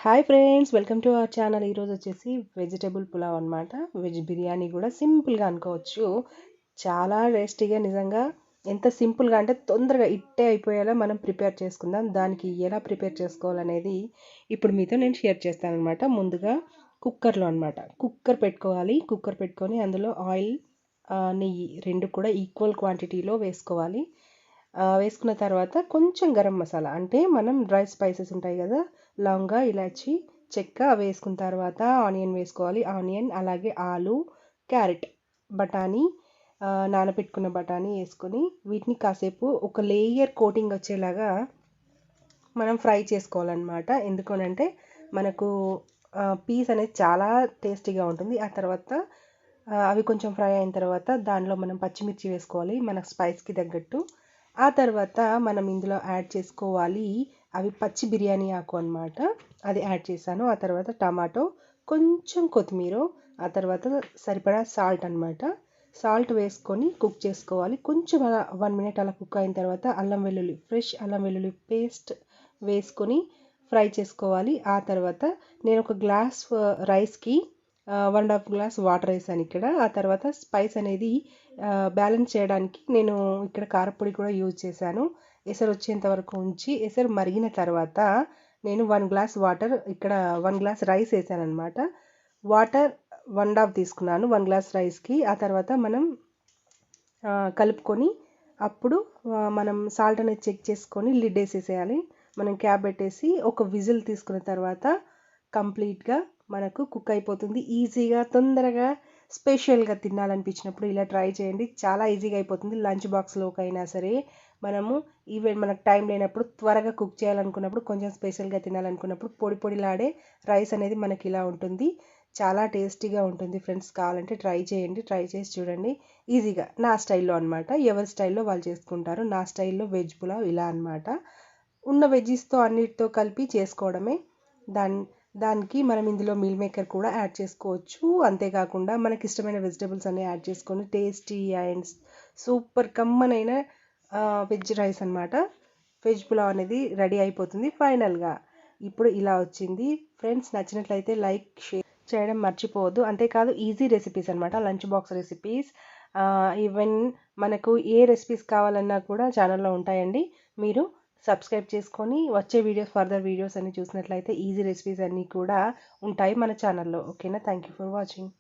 Hi friends, welcome to our channel. ఈరోజు వచ్చేసి vegetable pulao అనమాట. వెజ్ బిర్యానీ కూడా సింపుల్గా అనుకోవచ్చు. చాలా టేస్టీగా, నిజంగా ఎంత సింపుల్గా అంటే తొందరగా ఇట్టే అయిపోయేలా మనం ప్రిపేర్ చేసుకుందాం. దానికి ఎలా ప్రిపేర్ చేసుకోవాలనేది ఇప్పుడు మీతో నేను షేర్ చేస్తాను అనమాట. ముందుగా కుక్కర్లో అనమాట, కుక్కర్ పెట్టుకోవాలి. కుక్కర్ పెట్టుకొని అందులో ఆయిల్, నెయ్యి రెండు కూడా ఈక్వల్ క్వాంటిటీలో వేసుకోవాలి. వేసుకున్న తర్వాత కొంచెం గరం మసాలా, అంటే మనం డ్రై స్పైసెస్ ఉంటాయి కదా, లవంగా, ఇలాచి, చెక్క వేసుకున్న తర్వాత ఆనియన్ వేసుకోవాలి. ఆనియన్, అలాగే ఆలు, క్యారెట్, బఠానీ, నానబెట్టుకున్న బఠానీ వేసుకొని వీటిని కాసేపు ఒక లేయర్ కోటింగ్ వచ్చేలాగా మనం ఫ్రై చేసుకోవాలన్నమాట. ఎందుకనంటే మనకు పీస్ అనేది చాలా టేస్టీగా ఉంటుంది. ఆ తర్వాత అవి కొంచెం ఫ్రై అయిన తర్వాత దానిలో మనం పచ్చిమిర్చి వేసుకోవాలి మన స్పైస్కి తగ్గట్టు. ఆ తర్వాత మనం ఇందులో యాడ్ చేసుకోవాలి అవి పచ్చి బిర్యానీ ఆకు అనమాట, అది యాడ్ చేశాను. ఆ తర్వాత టమాటో, కొంచెం కొత్తిమీర, ఆ తర్వాత సరిపడా సాల్ట్ అనమాట. సాల్ట్ వేసుకొని కుక్ చేసుకోవాలి. కొంచెం అలా 1 మినిట్ అలా కుక్ అయిన తర్వాత అల్లం వెల్లుల్లి, ఫ్రెష్ అల్లం వెల్లుల్లి పేస్ట్ వేసుకొని ఫ్రై చేసుకోవాలి. ఆ తర్వాత నేను ఒక గ్లాస్ రైస్కి 1.5 గ్లాస్ వాటర్ వేసాను ఇక్కడ. ఆ తర్వాత స్పైస్ అనేది బ్యాలెన్స్ చేయడానికి నేను ఇక్కడ కారపొడి కూడా యూజ్ చేశాను. ఎసరు వచ్చేంత వరకు ఉంచి ఎసరు మరిగిన తర్వాత నేను 1 గ్లాస్ వాటర్, ఇక్కడ 1 గ్లాస్ రైస్ వేసాను అనమాట. వాటర్ 1.5 తీసుకున్నాను 1 గ్లాస్ రైస్కి. ఆ తర్వాత మనం కలుపుకొని అప్పుడు మనం సాల్ట్ అనేది చెక్ చేసుకొని లిడ్ వేసేసేయాలి. మనం క్యాప్ పెట్టేసి ఒక విజిల్ తీసుకున్న తర్వాత కంప్లీట్గా మనకు కుక్ అయిపోతుంది. ఈజీగా, తొందరగా, స్పెషల్గా తినాలనిపించినప్పుడు ఇలా ట్రై చేయండి. చాలా ఈజీగా అయిపోతుంది. లంచ్ బాక్స్లోకి అయినా సరే, మనము ఈవెన్ మనకు టైం లేనప్పుడు, త్వరగా కుక్ చేయాలనుకున్నప్పుడు, కొంచెం స్పెషల్గా తినాలనుకున్నప్పుడు పొడి పొడిలాడే రైస్ అనేది మనకి ఇలా ఉంటుంది. చాలా టేస్టీగా ఉంటుంది ఫ్రెండ్స్. కావాలంటే ట్రై చేయండి, ట్రై చేసి చూడండి. ఈజీగా నా స్టైల్లో అనమాట. ఎవరి స్టైల్లో వాళ్ళు చేసుకుంటారు. నా స్టైల్లో వెజ్ పులావ్ ఇలా అనమాట. ఉన్న వెజ్జీస్తో అన్నిటితో కలిపి చేసుకోవడమే. దానికి మనం ఇందులో మీల్ మేకర్ కూడా యాడ్ చేసుకోవచ్చు. అంతేకాకుండా మనకి ఇష్టమైన వెజిటబుల్స్ అన్నీ యాడ్ చేసుకొని టేస్టీ అండ్ సూపర్ కమ్మనైన వెజ్ రైస్ అనమాట, వెజ్ పులావ్ అనేది రెడీ అయిపోతుంది ఫైనల్గా. ఇప్పుడు ఇలా వచ్చింది ఫ్రెండ్స్. నచ్చినట్లయితే లైక్, షేర్ చేయడం మర్చిపోవద్దు. అంతేకాదు ఈజీ రెసిపీస్ అనమాట, లంచ్ బాక్స్ రెసిపీస్. ఈవెన్ మనకు ఏ రెసిపీస్ కావాలన్నా కూడా ఛానల్లో ఉంటాయండి. మీరు సబ్స్క్రైబ్ చేసుకొని వచ్చే వీడియోస్, ఫర్దర్ వీడియోస్ అన్ని చూసినట్లయితే ఈజీ రెసిపీస్ అన్నీ కూడా ఉంటాయి మన ఛానల్లో. ఓకేనా? Thank you for watching.